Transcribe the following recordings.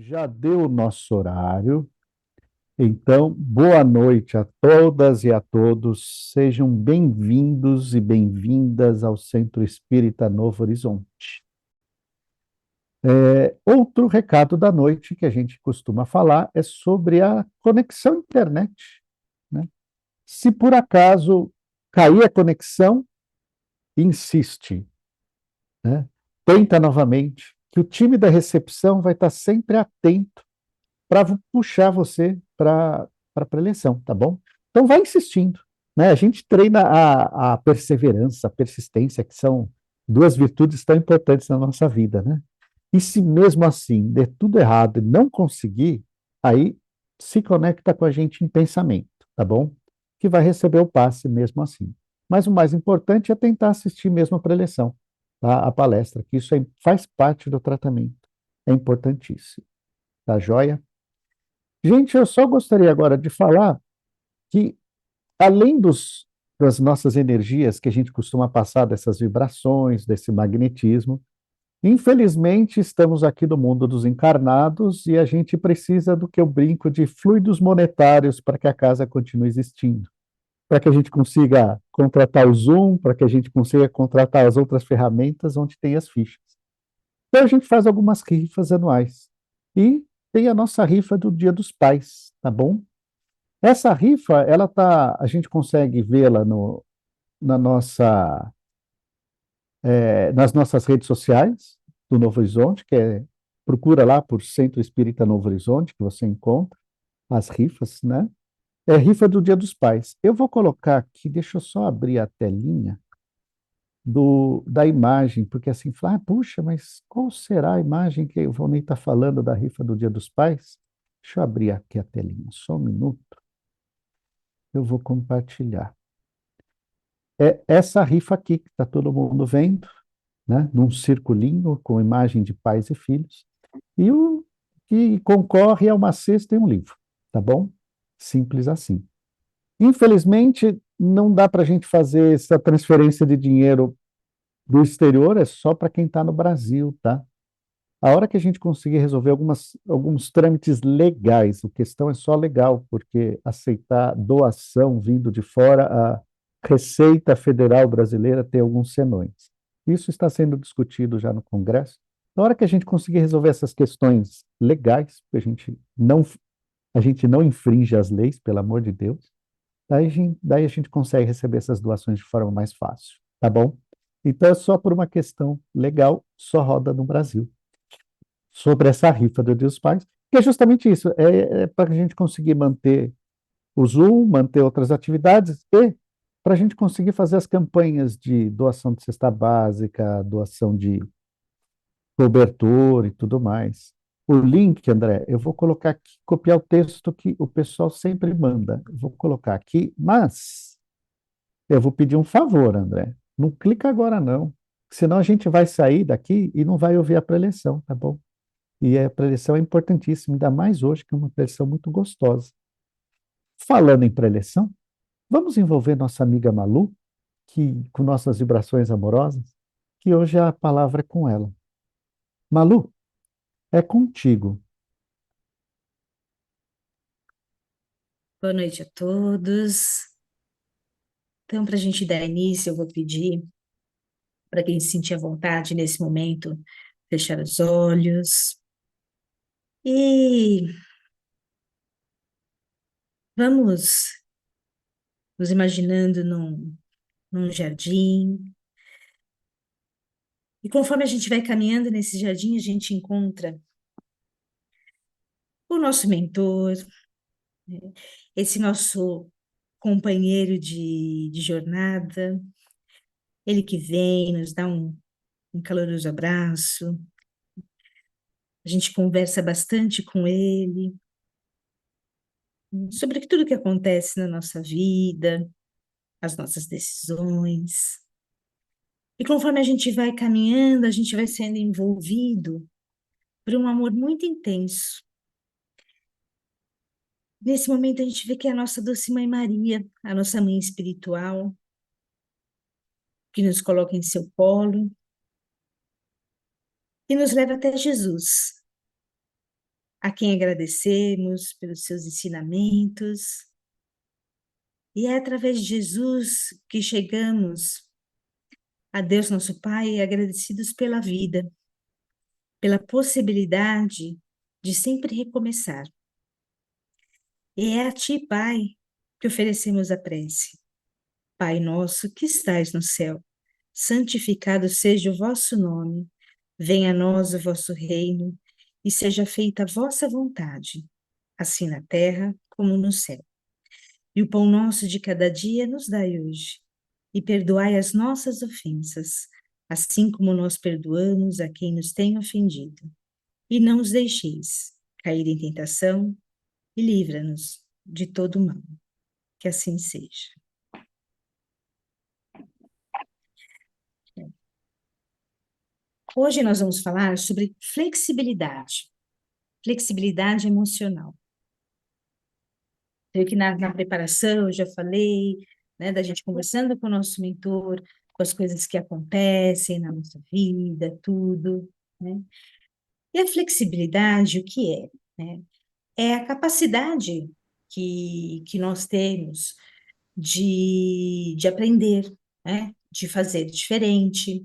Já deu o nosso horário, então boa noite a todas e a todos. Sejam bem-vindos e bem-vindas ao Centro Espírita Novo Horizonte. Outro recado da noite que a gente costuma falar é sobre a conexão internet, né? Se por acaso cair a conexão, insiste, né? Tenta novamente, que o time da recepção vai estar sempre atento para puxar você para a preleção, tá bom? Então vai insistindo, né? A gente treina a perseverança, a persistência, que são duas virtudes tão importantes na nossa vida, né? E se mesmo assim der tudo errado e não conseguir, aí se conecta com a gente em pensamento, tá bom? Que vai receber o passe mesmo assim. Mas o mais importante é tentar assistir mesmo a preleção, tá? A palestra, que isso faz parte do tratamento. É importantíssimo, tá joia? Gente, eu só gostaria agora de falar que, além das nossas energias que a gente costuma passar, dessas vibrações, desse magnetismo, infelizmente estamos aqui no mundo dos encarnados e a gente precisa do que eu brinco de fluidos monetários para que a casa continue existindo, para que a gente consiga contratar o Zoom, para que a gente consiga contratar as outras ferramentas onde tem as fichas. Então a gente faz algumas rifas anuais e tem a nossa rifa do Dia dos Pais, tá bom? Essa rifa, a gente consegue vê-la no, na nossa, nas nossas redes sociais do Novo Horizonte, procura lá por Centro Espírita Novo Horizonte, que você encontra as rifas, né? É rifa do Dia dos Pais. Eu vou colocar aqui, deixa eu só abrir a telinha da imagem, porque assim, fala, puxa, mas qual será a imagem que o Valnei está falando da rifa do Dia dos Pais? Deixa eu abrir aqui a telinha, só um minuto, eu vou compartilhar. É essa rifa aqui que está todo mundo vendo, né? Num circulinho com imagem de pais e filhos. E o que concorre é uma cesta e um livro, tá bom? Simples assim. Infelizmente, não dá para a gente fazer essa transferência de dinheiro do exterior, é só para quem está no Brasil, tá? A hora que a gente conseguir resolver alguns trâmites legais, a questão é só legal, porque aceitar doação vindo de fora, a Receita Federal Brasileira tem alguns senões. Isso está sendo discutido já no Congresso. Na hora que a gente conseguir resolver essas questões legais, porque a gente não infringe as leis, pelo amor de Deus, daí a gente consegue receber essas doações de forma mais fácil, tá bom? Então é só por uma questão legal, só roda no Brasil sobre essa rifa do Dia dos Pais, que é justamente isso, é para a gente conseguir manter o Zoom, manter outras atividades e para a gente conseguir fazer as campanhas de doação de cesta básica, doação de cobertor e tudo mais. O link, André, eu vou colocar aqui, copiar o texto que o pessoal sempre manda. Eu vou colocar aqui, mas eu vou pedir um favor, André. Não clica agora, não. Senão a gente vai sair daqui e não vai ouvir a preleção, tá bom? E a preleção é importantíssima, ainda mais hoje, que é uma preleção muito gostosa. Falando em preleção, vamos envolver nossa amiga Malu, com nossas vibrações amorosas, que hoje a palavra é com ela. Malu, é contigo. Boa noite a todos. Então, para a gente dar início, eu vou pedir para quem se sentir à vontade nesse momento, fechar os olhos e vamos nos imaginando num jardim. E conforme a gente vai caminhando nesse jardim, a gente encontra o nosso mentor, né? Esse nosso companheiro de jornada, ele que vem nos dá um caloroso abraço, a gente conversa bastante com ele sobre tudo que acontece na nossa vida, as nossas decisões. E conforme a gente vai caminhando, a gente vai sendo envolvido por um amor muito intenso. Nesse momento, a gente vê que é a nossa doce Mãe Maria, a nossa mãe espiritual, que nos coloca em seu colo e nos leva até Jesus. a quem agradecemos pelos seus ensinamentos. E é através de Jesus que chegamos a Deus, nosso Pai, agradecidos pela vida, pela possibilidade de sempre recomeçar. E é a Ti, Pai, que oferecemos a prece. Pai nosso que estais no céu, santificado seja o vosso nome. Venha a nós o vosso reino, e seja feita a vossa vontade, assim na terra como no céu. E o pão nosso de cada dia nos dai hoje, e perdoai as nossas ofensas, assim como nós perdoamos a quem nos tem ofendido. E não os deixeis cair em tentação, e livra-nos de todo mal. Que assim seja. Hoje nós vamos falar sobre flexibilidade emocional. Eu que na preparação eu já falei, né, da gente conversando com o nosso mentor, com as coisas que acontecem na nossa vida, tudo, né? E a flexibilidade, o que é? Né? É a capacidade que nós temos de aprender, né? De fazer diferente,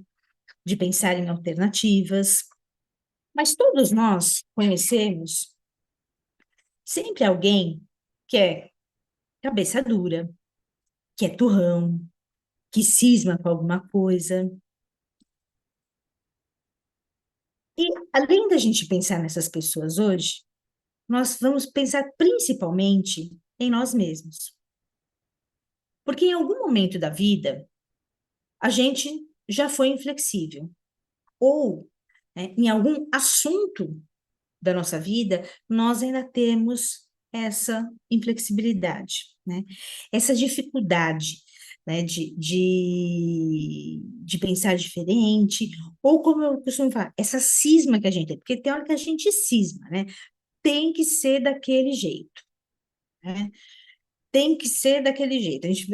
de pensar em alternativas. Mas todos nós conhecemos sempre alguém que é cabeça dura, que é turrão, que cisma com alguma coisa. E além da gente pensar nessas pessoas hoje, nós vamos pensar principalmente em nós mesmos. Porque em algum momento da vida, a gente já foi inflexível. Ou, né, em algum assunto da nossa vida, nós ainda temos essa inflexibilidade, né? Essa dificuldade, né, de pensar diferente, ou como eu costumo falar, essa cisma que a gente tem, porque tem hora que a gente cisma, né? Tem que ser daquele jeito, né? Tem que ser daquele jeito. A gente,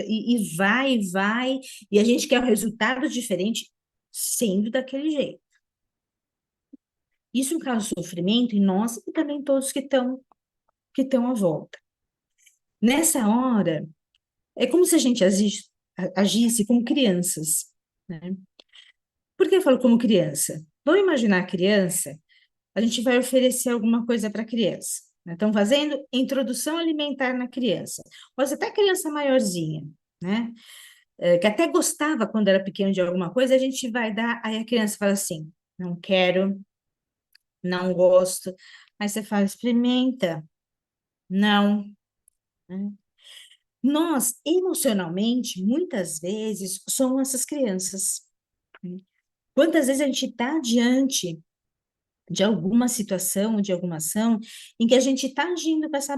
vai, e a gente quer o resultado diferente sendo daquele jeito. Isso causa sofrimento em nós e também em todos que estão à volta. Nessa hora, é como se a gente agisse como crianças, né? Por que eu falo como criança? Vamos imaginar a criança, a gente vai oferecer alguma coisa para a criança, né? Estão fazendo introdução alimentar na criança, ou até criança maiorzinha, né? Que até gostava quando era pequeno de alguma coisa, a gente vai dar, aí a criança fala assim, não quero, não gosto, aí você fala, experimenta, não, né? Nós, emocionalmente, muitas vezes, somos essas crianças, né? Quantas vezes a gente está diante de alguma situação, de alguma ação, em que a gente está agindo com essa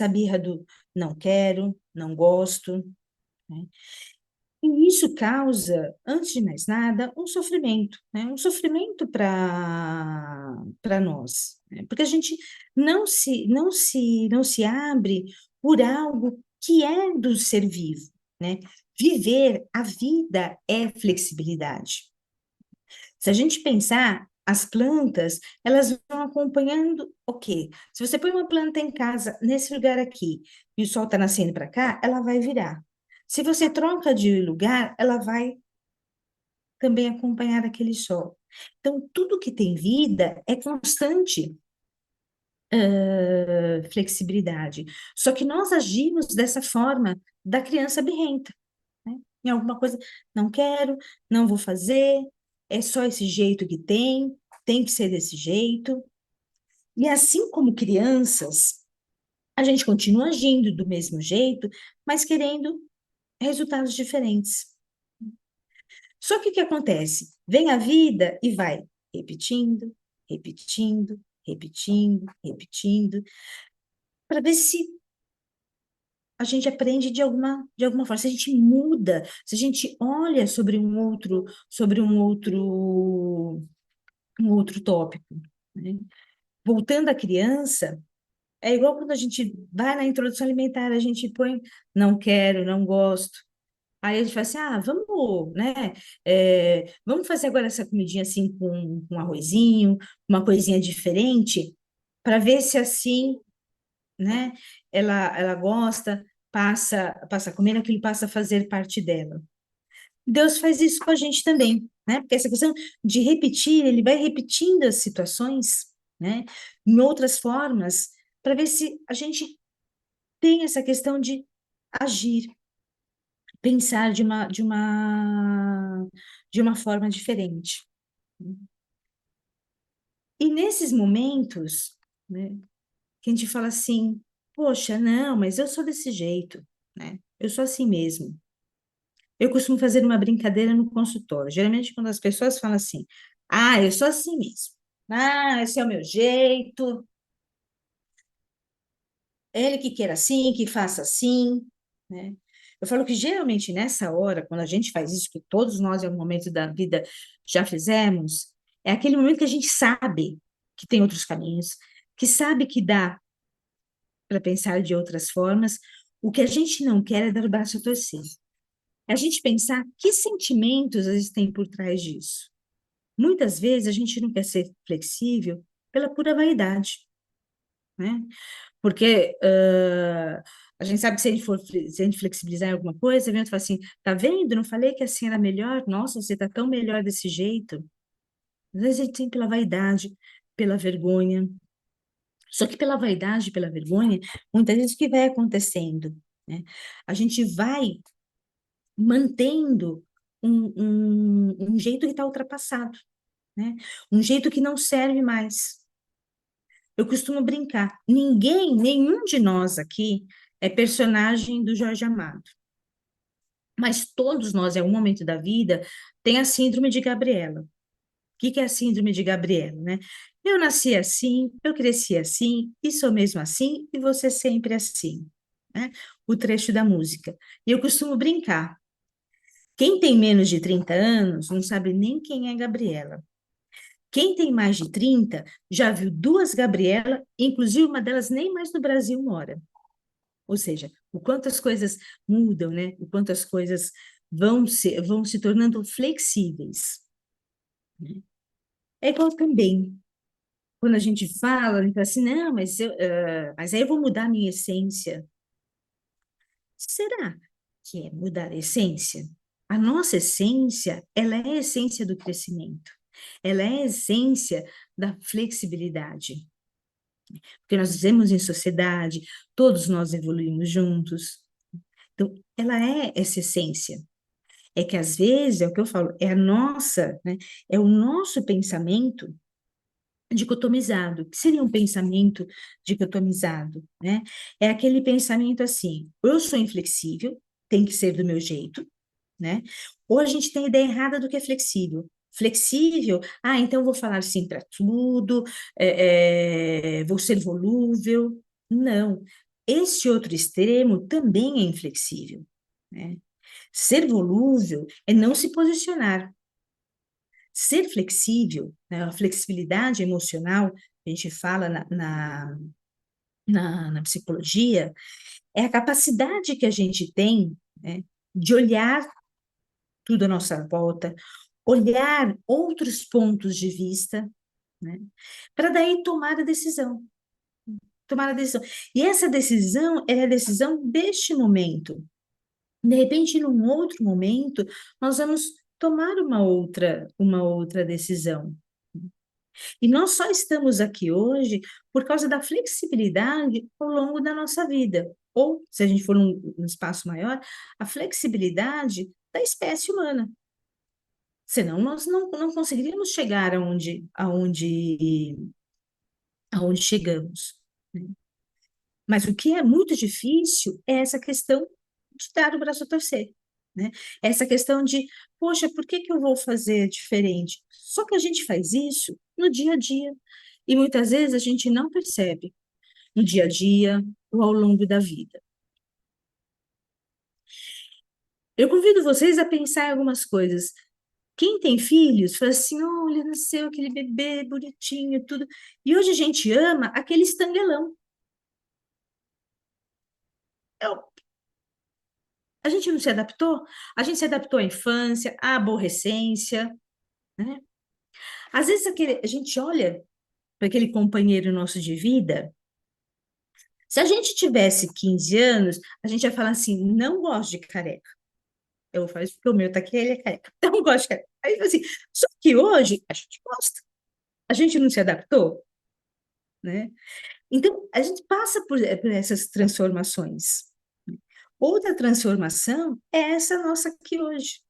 birra do não quero, não gosto, né? E isso causa, antes de mais nada, um sofrimento, né? Um sofrimento para nós, né? Porque a gente não se abre por algo que é do ser vivo, né? Viver a vida é flexibilidade. Se a gente pensar, as plantas, elas vão acompanhando o quê? Se você põe uma planta em casa, nesse lugar aqui, e o sol está nascendo para cá, ela vai virar. Se você troca de lugar, ela vai também acompanhar aquele sol. Então, tudo que tem vida é constante, flexibilidade. Só que nós agimos dessa forma da criança birrenta, né? Em alguma coisa, não quero, não vou fazer, é só esse jeito que tem que ser desse jeito. E assim como crianças, a gente continua agindo do mesmo jeito, mas querendo resultados diferentes. Só que o que acontece? Vem a vida e vai repetindo, repetindo, repetindo, repetindo, para ver se a gente aprende de alguma forma, se a gente muda, se a gente olha sobre um outro tópico, né? Voltando à criança, é igual quando a gente vai na introdução alimentar, a gente põe não quero, não gosto. Aí a gente fala assim, vamos, né? Vamos fazer agora essa comidinha assim com arrozinho, uma coisinha diferente. para ver se assim, né, ela gosta, passa a comer aquilo, passa a fazer parte dela. Deus faz isso com a gente também, né? Porque essa questão de repetir, ele vai repetindo as situações, né, em outras formas, para ver se a gente tem essa questão de agir, pensar de uma forma diferente. E nesses momentos, né, que a gente fala assim, poxa, não, mas eu sou desse jeito, né? Eu sou assim mesmo. Eu costumo fazer uma brincadeira no consultório. Geralmente, quando as pessoas falam assim, ah, eu sou assim mesmo. Ah, esse é o meu jeito. Ele que queira assim, que faça assim, né? Eu falo que geralmente nessa hora, quando a gente faz isso, que todos nós em algum momento da vida já fizemos, é aquele momento que a gente sabe que tem outros caminhos, que sabe que dá para pensar de outras formas. O que a gente não quer é dar o braço a torcer. É a gente pensar que sentimentos existem por trás disso. Muitas vezes a gente não quer ser flexível pela pura vaidade, né? Porque a gente sabe que se a gente flexibilizar em alguma coisa, vem outro fala assim, tá vendo? Não falei que assim era melhor? Nossa, você tá tão melhor desse jeito. Às vezes a gente tem pela vaidade, pela vergonha. Só que pela vaidade, pela vergonha, muitas vezes o que vai acontecendo, né? A gente vai mantendo um jeito que está ultrapassado, né? Um jeito que não serve mais. Eu costumo brincar, nenhum de nós aqui é personagem do Jorge Amado, mas todos nós, em algum momento da vida, tem a síndrome de Gabriela. O que que é a síndrome de Gabriela, né? Eu nasci assim, eu cresci assim, e sou mesmo assim, e você sempre assim, né? O trecho da música. E eu costumo brincar. Quem tem menos de 30 anos não sabe nem quem é Gabriela. Quem tem mais de 30 já viu duas Gabriela, inclusive uma delas nem mais no Brasil mora. Ou seja, o quanto as coisas mudam, né? O quanto as coisas vão se tornando flexíveis, né? É igual também, quando a gente fala assim, não, mas aí eu vou mudar a minha essência. Será que é mudar a essência? A nossa essência, ela é a essência do crescimento. Ela é a essência da flexibilidade. Porque nós vivemos em sociedade, todos nós evoluímos juntos. Então, ela é essa essência. É que às vezes, é o que eu falo, é a nossa, né? É o nosso pensamento dicotomizado. O que seria um pensamento dicotomizado, né? É aquele pensamento assim, ou eu sou inflexível, tem que ser do meu jeito, né? Ou a gente tem a ideia errada do que é flexível. Flexível, então eu vou falar sim para tudo, vou ser volúvel. Não. Este outro extremo também é inflexível, né? Ser volúvel é não se posicionar. Ser flexível, né, a flexibilidade emocional, a gente fala na psicologia, é a capacidade que a gente tem, né, de olhar tudo à nossa volta, olhar outros pontos de vista, né, para daí tomar a decisão. Tomar a decisão. E essa decisão é a decisão deste momento. De repente, num outro momento, nós vamos tomar uma outra decisão. E nós só estamos aqui hoje por causa da flexibilidade ao longo da nossa vida. Ou, se a gente for num espaço maior, a flexibilidade da espécie humana. Senão, nós não conseguiríamos chegar aonde chegamos, né? Mas o que é muito difícil é essa questão de dar o braço a torcer, né? Essa questão de, poxa, por que que eu vou fazer diferente? Só que a gente faz isso no dia a dia. E muitas vezes a gente não percebe no dia a dia ou ao longo da vida. Eu convido vocês a pensar em algumas coisas. Quem tem filhos, fala assim, olha, nasceu aquele bebê bonitinho, tudo. E hoje a gente ama aquele estanguelão. A gente não se adaptou? A gente se adaptou à infância, à aborrecência, né? Às vezes a gente olha para aquele companheiro nosso de vida. Se a gente tivesse 15 anos, a gente ia falar assim, não gosto de careca. Eu falo isso porque o meu tá aqui, ele é careca. Não gosto de careca. Aí, assim, só que hoje a gente gosta. A gente não se adaptou, né? Então, a gente passa por essas transformações. Outra transformação é essa nossa aqui hoje.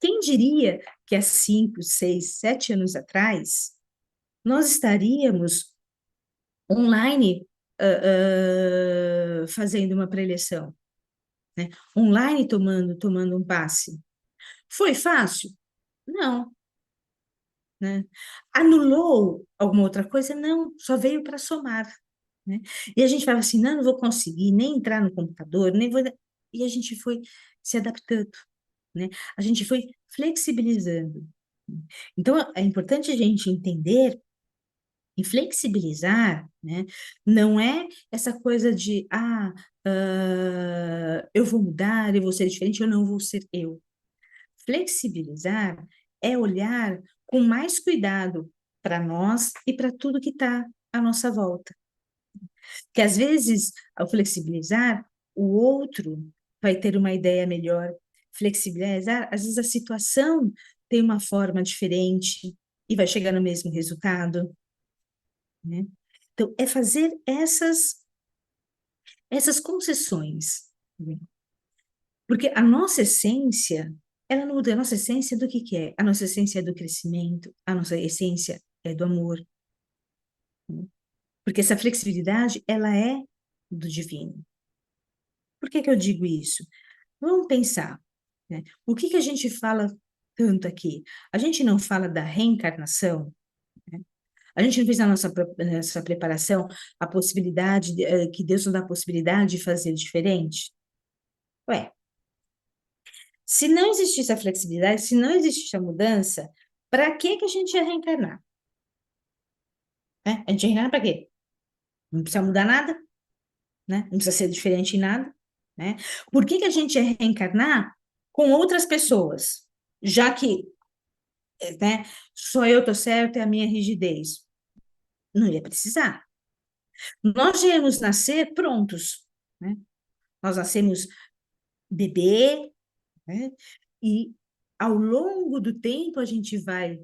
Quem diria que há 5, 6, 7 anos atrás, nós estaríamos online fazendo uma preleção, né? Online tomando um passe. Foi fácil? Não, né? Anulou alguma outra coisa? Não, só veio para somar, né? E a gente falava assim, não vou conseguir nem entrar no computador, nem vou... E a gente foi se adaptando, né? A gente foi flexibilizando. Então, é importante a gente entender e flexibilizar, né? Não é essa coisa de, eu vou mudar, eu vou ser diferente, eu não vou ser eu. Flexibilizar é olhar com mais cuidado para nós e para tudo que está à nossa volta. Que às vezes, ao flexibilizar, o outro vai ter uma ideia melhor. Flexibilizar, às vezes a situação tem uma forma diferente e vai chegar no mesmo resultado, né? Então, é fazer essas concessões, né? Porque a nossa essência, ela não muda. A nossa essência do que é? A nossa essência é do crescimento, a nossa essência é do amor, né? Porque essa flexibilidade, ela é do divino. Por que que eu digo isso? Vamos pensar, né? O que que a gente fala tanto aqui? A gente não fala da reencarnação, né? A gente não fez nessa preparação a possibilidade, que Deus nos dá a possibilidade de fazer diferente? Ué, se não existisse a flexibilidade, se não existisse a mudança, para que que a gente ia reencarnar? Né? A gente ia reencarnar para quê? Não precisa mudar nada, né? Não precisa ser diferente em nada, né? Por que que a gente ia reencarnar com outras pessoas? Já que, né, só eu tô certo, é a minha rigidez. Não ia precisar. Nós já íamos nascer prontos, né? Nós nascemos bebê, né? E ao longo do tempo a gente vai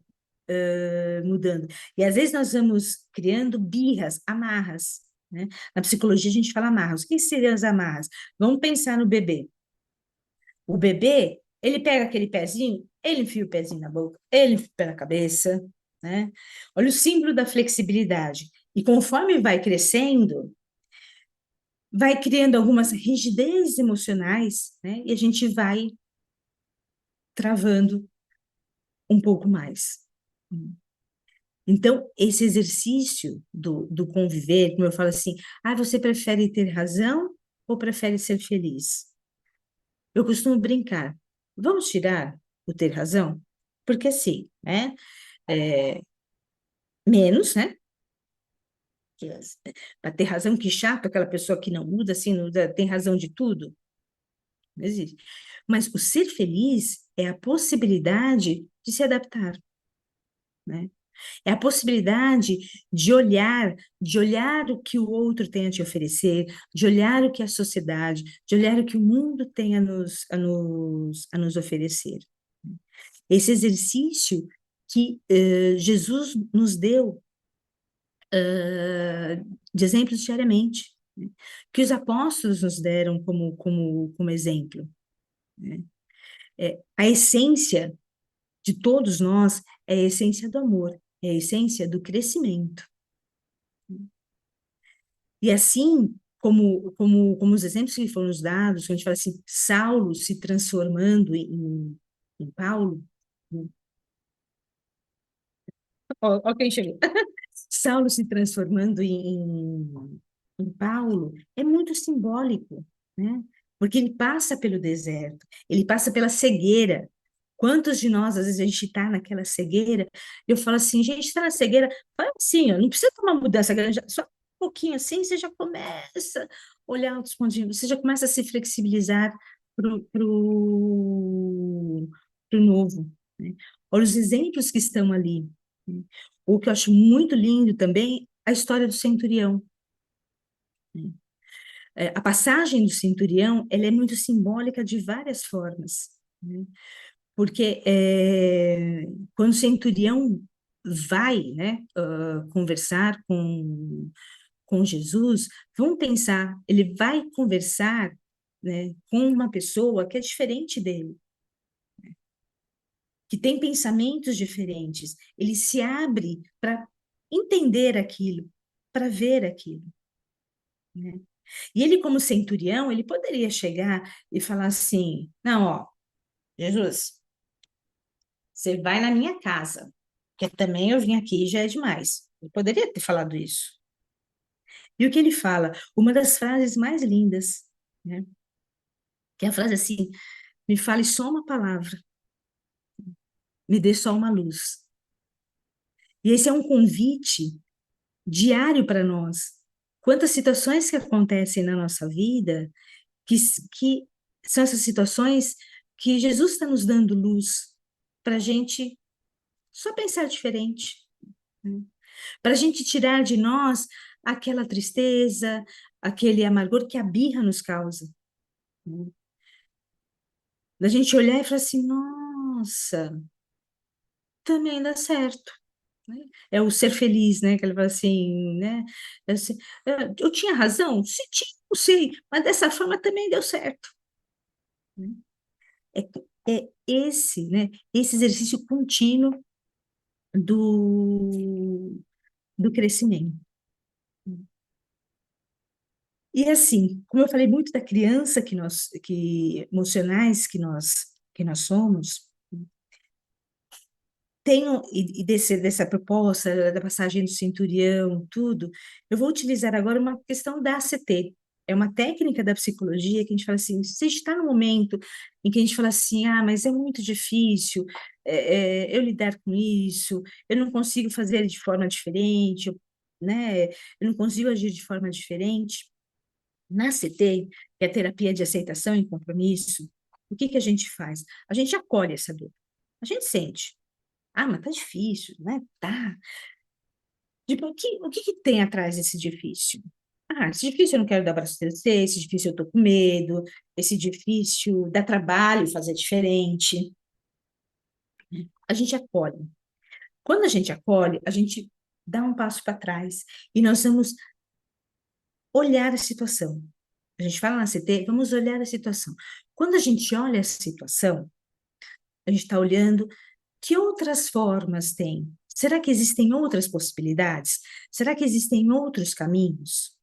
mudando. E às vezes nós vamos criando birras, amarras, né? Na psicologia a gente fala amarras. O que seriam as amarras? Vamos pensar no bebê. O bebê, ele pega aquele pezinho, ele enfia o pezinho na boca, ele enfia o pé na cabeça, né? Olha o símbolo da flexibilidade. E conforme vai crescendo, vai criando algumas rigidezes emocionais, né? E a gente vai travando um pouco mais. Então, esse exercício do conviver, como eu falo assim, você prefere ter razão ou prefere ser feliz? Eu costumo brincar, vamos tirar o ter razão? Porque assim, né? É, menos, né? Para ter razão, que chato, aquela pessoa que não muda, assim, não muda, tem razão de tudo. Não existe. Mas o ser feliz é a possibilidade de se adaptar, né? É a possibilidade de olhar o que o outro tem a te oferecer, de olhar o que a sociedade, de olhar o que o mundo tem a nos oferecer. Esse exercício que Jesus nos deu de exemplos diariamente, né? Que os apóstolos nos deram como exemplo, né? A essência de todos nós é a essência do amor, é a essência do crescimento. E assim como os exemplos que foram nos dados, quando a gente fala assim, Saulo se transformando em Paulo, né? Ó quem chegou. Saulo se transformando em Paulo é muito simbólico, né? Porque ele passa pelo deserto, ele passa pela cegueira. Quantos de nós, às vezes, a gente está naquela cegueira? Eu falo assim, gente, está na cegueira, fala assim, ó, não precisa tomar mudança grande, só um pouquinho assim, você já começa a olhar outros pontinhos, você já começa a se flexibilizar pro novo, né? Olha os exemplos que estão ali. O que eu acho muito lindo também, a história do centurião. A passagem do centurião, ela é muito simbólica de várias formas, né? Porque quando o centurião vai, né, conversar com Jesus, vamos pensar, ele vai conversar, né, com uma pessoa que é diferente dele, que tem pensamentos diferentes. Ele se abre para entender aquilo, para ver aquilo, né? E ele, como centurião, ele poderia chegar e falar assim: não, ó, Jesus, você vai na minha casa, que também eu vim aqui e já é demais. Ele poderia ter falado isso. E o que ele fala? Uma das frases mais lindas, né? Que é a frase assim: me fale só uma palavra, me dê só uma luz. E esse é um convite diário para nós. Quantas situações que acontecem na nossa vida que, que são essas situações que Jesus está nos dando luz para a gente só pensar diferente, né? Para a gente tirar de nós aquela tristeza, aquele amargor que a birra nos causa, né? Da gente olhar e falar assim, nossa, também dá certo, né? É o ser feliz, né? Que ele fala assim, né? Eu tinha razão? Se tinha, não sei, mas dessa forma também deu certo, né? É esse, né? Esse exercício contínuo do crescimento. E assim, como eu falei muito da criança que emocionais que nós somos, tenho e dessa proposta da passagem do centurião, tudo, eu vou utilizar agora uma questão da ACT. É uma técnica da psicologia que a gente fala assim, se está no momento em que a gente fala assim, ah, mas é muito difícil eu lidar com isso, eu não consigo fazer de forma diferente, né? Eu não consigo agir de forma diferente. Na CT, que é a terapia de aceitação e compromisso, o que que a gente faz? A gente acolhe essa dor. A gente sente. Ah, mas tá difícil, né? Tá. Tipo, o que que tem atrás desse difícil? Ah, esse difícil eu não quero dar braço a torcer, esse difícil eu tô com medo, esse difícil dá trabalho fazer diferente. A gente acolhe. Quando a gente acolhe, a gente dá um passo para trás e nós vamos olhar a situação. A gente fala na CT, vamos olhar a situação. Quando a gente olha a situação, a gente está olhando que outras formas tem. Será que existem outras possibilidades? Será que existem outros caminhos?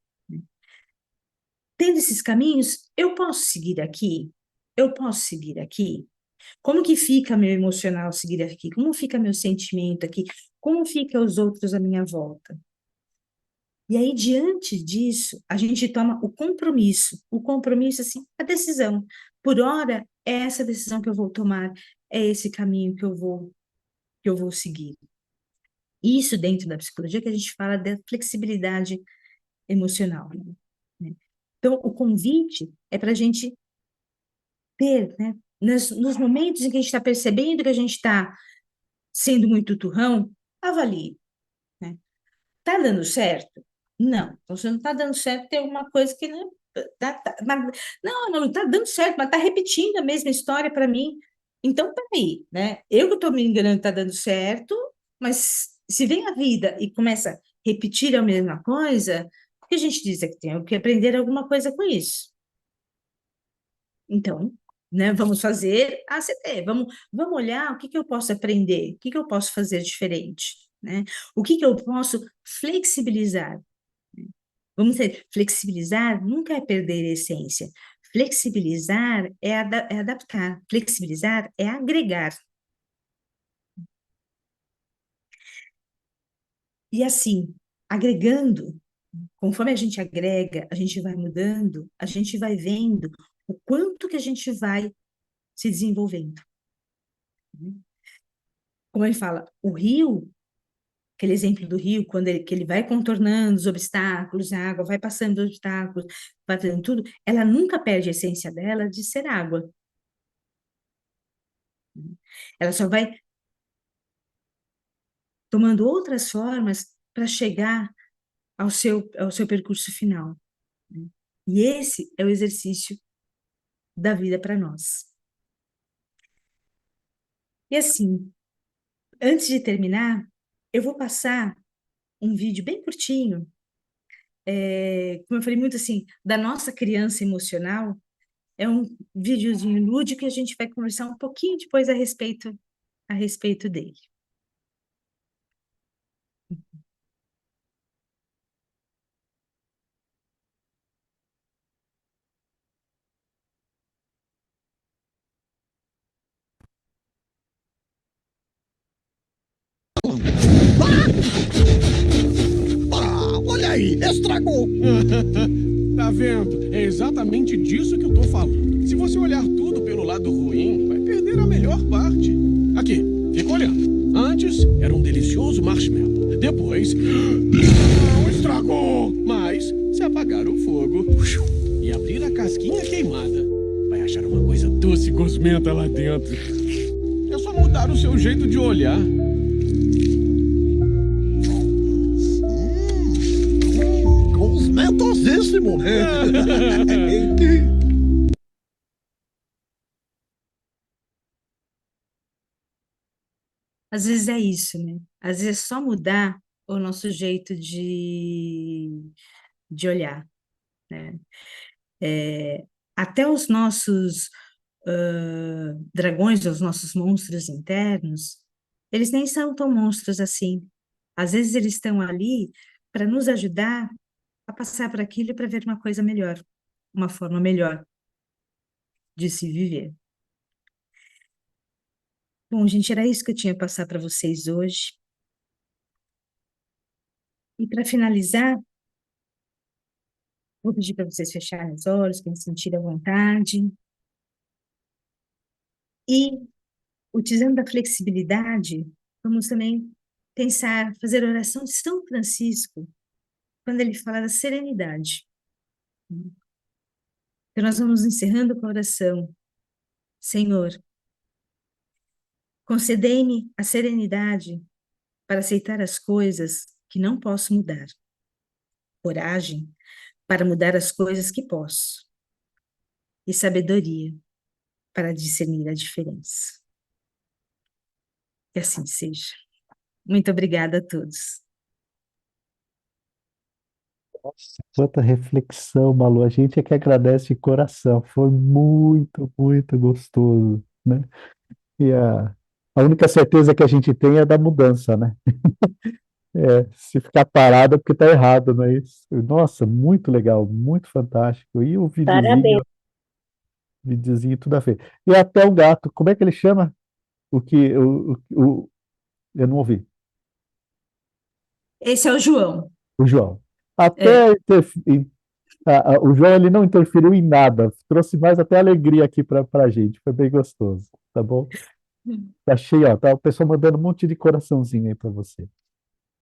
Tendo esses caminhos, eu posso seguir aqui? Eu posso seguir aqui? Como que fica meu emocional seguir aqui? Como fica meu sentimento aqui? Como fica os outros à minha volta? E aí, diante disso, a gente toma o compromisso. O compromisso, assim, a decisão. Por hora, é essa decisão que eu vou tomar, é esse caminho que eu vou seguir. Isso dentro da psicologia que a gente fala da flexibilidade emocional, né? Então, o convite é para a gente ter, né, nos momentos em que a gente está percebendo que a gente está sendo muito turrão, avalie, né? Tá dando certo? Não. Então, se não está dando certo, tem alguma coisa que não. Não, não está dando certo, mas está repetindo a mesma história para mim. Então, peraí, né? Eu que estou me enganando, está dando certo, mas se vem a vida e começa a repetir a mesma coisa, o que a gente diz é que tem que aprender alguma coisa com isso. Então, né, vamos fazer a ACT, vamos olhar o que que eu posso aprender, o que que eu posso fazer diferente, né? O que que eu posso flexibilizar. Vamos dizer, flexibilizar nunca é perder a essência. Flexibilizar é adaptar. Flexibilizar é agregar. E assim, agregando, conforme a gente agrega, a gente vai mudando, a gente vai vendo o quanto que a gente vai se desenvolvendo, né? Como ele fala, o rio, aquele exemplo do rio, quando que ele vai contornando os obstáculos, a água vai passando os obstáculos, vai fazendo tudo, ela nunca perde a essência dela de ser água. Ela só vai tomando outras formas para chegar ao seu percurso final, né? E esse é o exercício da vida para nós. E assim, antes de terminar, eu vou passar um vídeo bem curtinho, como eu falei muito assim, da nossa criança emocional. É um videozinho lúdico que a gente vai conversar um pouquinho depois a respeito dele. Ah, olha aí, estragou. Tá vendo? É exatamente disso que eu tô falando. Se você olhar tudo pelo lado ruim, vai perder a melhor parte. Aqui, fica olhando. Antes era um delicioso marshmallow. Depois. Não, estragou! Mas, se apagar o fogo e abrir a casquinha queimada, vai achar uma coisa doce e gosmenta lá dentro. É só mudar o seu jeito de olhar. Gosmentosíssimo. Às vezes é isso, né? Às vezes é só mudar o nosso jeito de olhar, né? Até os nossos dragões, os nossos monstros internos, eles nem são tão monstros assim. Às vezes eles estão ali para nos ajudar a passar por aquilo e para ver uma coisa melhor, uma forma melhor de se viver. Bom, gente, era isso que eu tinha a passar para vocês hoje. E para finalizar, vou pedir para vocês fecharem os olhos, quem sentir à vontade. E, utilizando da flexibilidade, vamos também pensar, fazer a oração de São Francisco, quando ele fala da serenidade. Então, nós vamos encerrando com a oração. Senhor, concedei-me a serenidade para aceitar as coisas que não posso mudar, coragem para mudar as coisas que posso, e sabedoria para discernir a diferença. Que assim seja. Muito obrigada a todos. Nossa, quanta reflexão, Malu. A gente é que agradece de coração. Foi muito, muito gostoso, né? E a única certeza que a gente tem é da mudança, né? Se ficar parado é porque está errado, não é isso? Nossa, muito legal, muito fantástico. E o Parabéns. videozinho tudo a ver. E até o gato, como é que ele chama? O que eu não ouvi. Esse é o João. O João. É. Até o João ele não interferiu em nada, trouxe mais até alegria aqui para a gente. Foi bem gostoso, tá bom? Achei, ó, tá o pessoal mandando um monte de coraçãozinho aí para você.